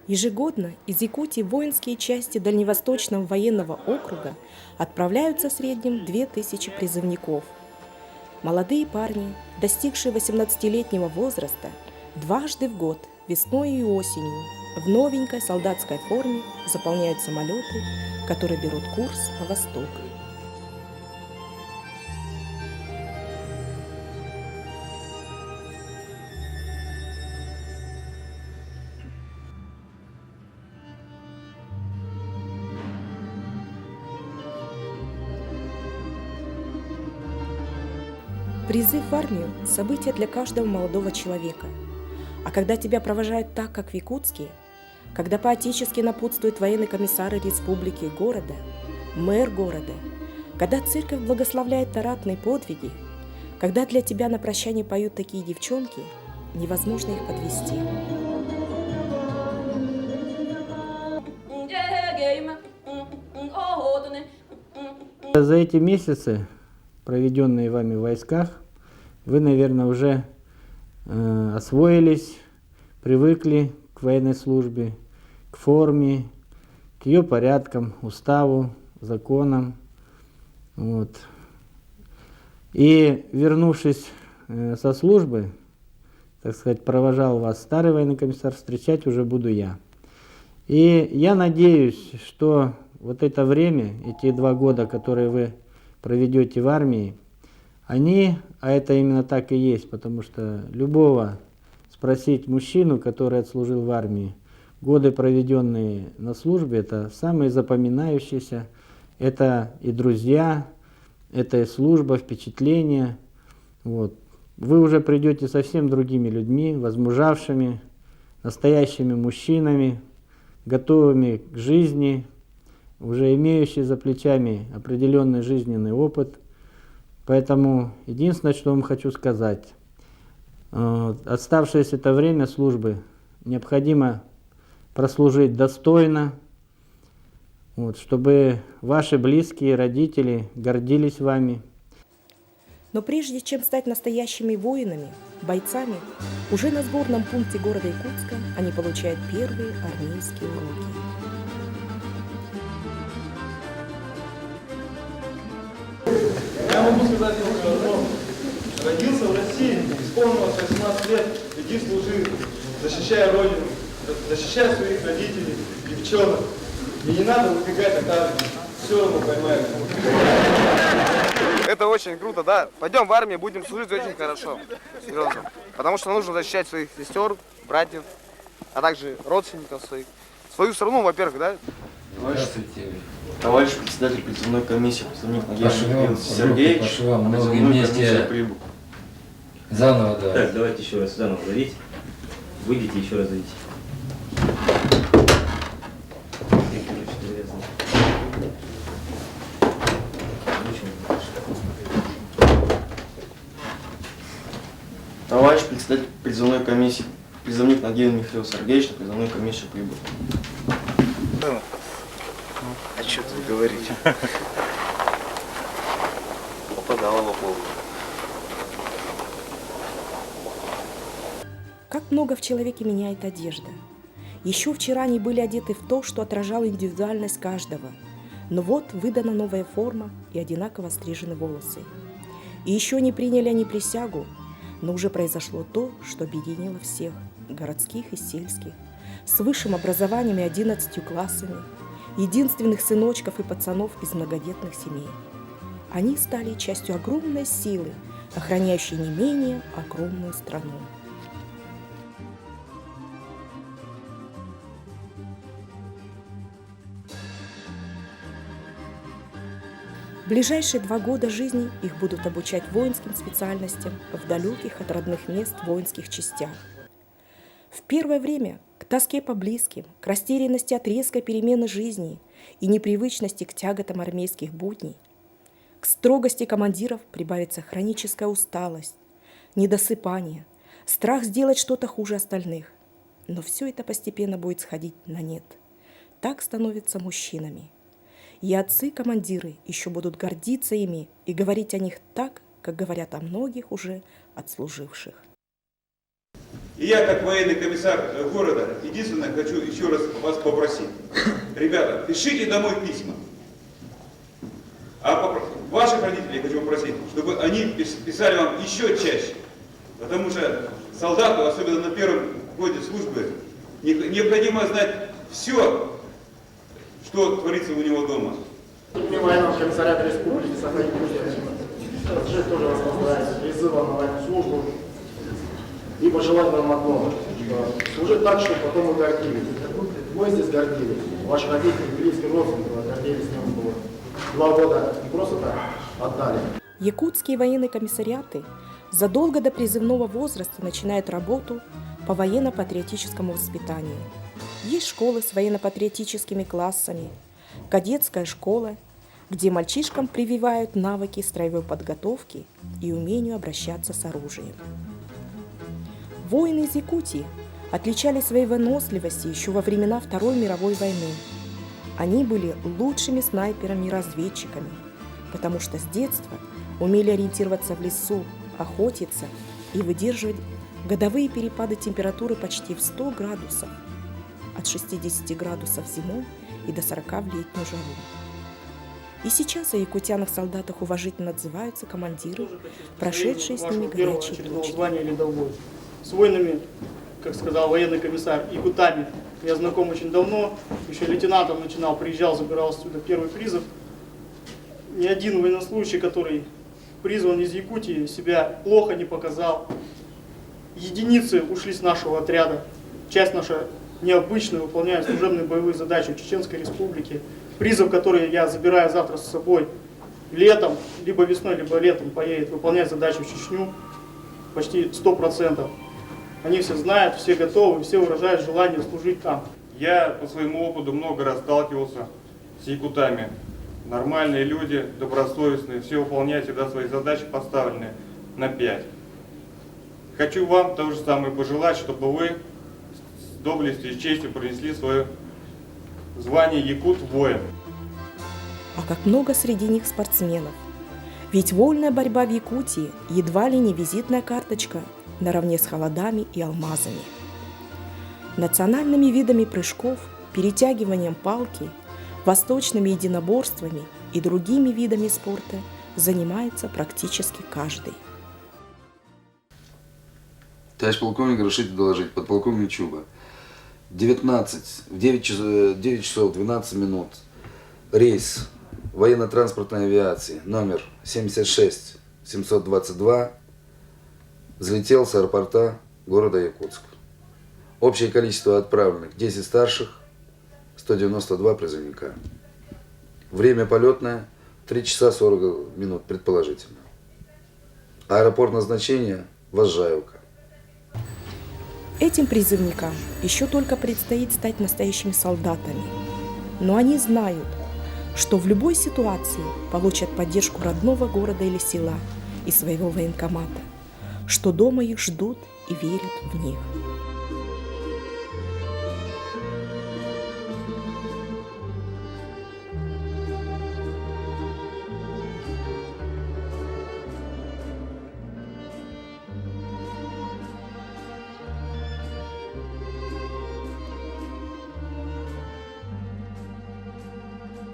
Ежегодно из Якутии воинские части Дальневосточного военного округа отправляются в среднем 2000 призывников. Молодые парни, достигшие 18-летнего возраста, дважды в год, весной и осенью, в новенькой солдатской форме заполняют самолеты, которые берут курс на восток. Призыв в армию – событие для каждого молодого человека. А когда тебя провожают так, как в Якутске, когда поотечески напутствуют военные комиссары республики и города, мэр города, когда церковь благословляет на ратные подвиги, когда для тебя на прощание поют такие девчонки, невозможно их подвести. За эти месяцы, проведенные вами в войсках, вы, наверное, уже освоились, привыкли к военной службе, к форме, к ее порядкам, уставу, законам. Вот. И вернувшись со службы, так сказать, провожал вас старый военный комиссар, встречать уже буду я. И я надеюсь, что вот это время, эти 2 года, которые вы проведете в армии, они, а это именно так и есть, потому что любого спросить мужчину, который отслужил в армии, годы, проведенные на службе, это самые запоминающиеся, это и друзья, это и служба, впечатления. Вот. Вы уже придете совсем другими людьми, возмужавшими, настоящими мужчинами, готовыми к жизни, уже имеющие за плечами определенный жизненный опыт. Поэтому единственное, что вам хочу сказать, оставшееся это время службы необходимо прослужить достойно, вот, чтобы ваши близкие, родители гордились вами. Но прежде чем стать настоящими воинами, бойцами, уже на сборном пункте города Якутска они получают первые армейские уроки. Я могу сказать только одно. Родился в России, исполнилось 18 лет, иди служи, защищай Родину, защищай своих родителей, девчонок. И не надо убегать от армии, все равно поймают. Это очень круто, да. Пойдем в армию, будем служить очень хорошо. Серьезно. Потому что нужно защищать своих сестер, братьев, а также родственников своих. Свою страну, во-первых, да? Здравствуйте. Товарищ председатель призывной комиссии, представник Надежды Сергеевич, Прошу вам, много призывную вместе комиссию прибыл. заново, да. Так, давайте еще раз заново зовите. Выйдите, еще раз зовите. Товарищ председатель призывной комиссии, призывник Нагиев Михаил Сергеевич на призывную комиссию прибыл. А что тут говорить? Попадала в полу. Как много в человеке меняет одежда. Еще вчера они были одеты в то, что отражало индивидуальность каждого. Но вот выдана новая форма и одинаково стрижены волосы. И еще не приняли они присягу, но уже произошло то, что объединило всех, городских и сельских, с высшим образованием и 11 классами, единственных сыночков и пацанов из многодетных семей. Они стали частью огромной силы, охраняющей не менее огромную страну. В ближайшие 2 года жизни их будут обучать воинским специальностям в далеких от родных мест воинских частях. В первое время к тоске по близким, к растерянности от резкой перемены жизни и непривычности к тяготам армейских будней, к строгости командиров прибавится хроническая усталость, недосыпание, страх сделать что-то хуже остальных. Но все это постепенно будет сходить на нет. Так становятся мужчинами. И отцы-командиры еще будут гордиться ими и говорить о них так, как говорят о многих уже отслуживших. И И я, как военный комиссар города, единственное хочу еще раз вас попросить. Ребята, пишите домой письма. А ваших родителей хочу попросить, чтобы они писали вам еще чаще. Потому что солдату, особенно на первом годе службы, необходимо знать все, что творится у него дома. Военного комиссариата республики Сахалин-Курский тоже вас поздравляю с призывом на военную службу и пожелать вам одного. Служить так, чтобы потом вы гордились. Мы здесь гордились. Ваши родители, близкие родственники гордились с ним было. 2 года не просто так отдали. Якутские военные комиссариаты задолго до призывного возраста начинают работу по военно-патриотическому воспитанию. Есть школы с военно-патриотическими классами, кадетская школа, где мальчишкам прививают навыки строевой подготовки и умению обращаться с оружием. Воины из Якутии отличались своей выносливостью еще во времена Второй мировой войны. Они были лучшими снайперами и разведчиками, потому что с детства умели ориентироваться в лесу, охотиться и выдерживать годовые перепады температуры почти в 100 градусов, от 60 градусов зимой и до 40 в летнюю жару. И сейчас о якутянах-солдатах уважительно отзываются командиры, прошедшие с ними горячие точки. Звание рядовой. С воинами, как сказал военный комиссар, якутами я знаком очень давно. Еще лейтенантом начинал, приезжал, забирал отсюда первый призыв. Ни один военнослужащий, который призван из Якутии, себя плохо не показал. Единицы ушли с нашего отряда. Часть наша необычная, выполняет служебные боевые задачи в Чеченской Республике. Призыв, который я забираю завтра с собой, летом, либо весной, либо летом поедет выполнять задачу в Чечню почти 100%. Они все знают, все готовы, все выражают желание служить там. Я по своему опыту много раз сталкивался с якутами. Нормальные люди, добросовестные, все выполняют всегда свои задачи, поставленные на 5. Хочу вам то же самое пожелать, чтобы вы с доблестью и честью принесли свое звание якут-воин. А как много среди них спортсменов. Ведь вольная борьба в Якутии едва ли не визитная карточка наравне с холодами и алмазами. Национальными видами прыжков, перетягиванием палки, восточными единоборствами и другими видами спорта занимается практически каждый. Товарищ полковник, разрешите доложить. Подполковник Чуба. В 9 часов 12 минут рейс военно-транспортной авиации номер 76722 взлетел с аэропорта города Якутск. Общее количество отправленных 10 старших, 192 призывника. Время полетное 3 часа 40 минут предположительно. Аэропорт назначения Возжаевка. Этим призывникам еще только предстоит стать настоящими солдатами. Но они знают, что в любой ситуации получат поддержку родного города или села и своего военкомата, что дома их ждут и верят в них.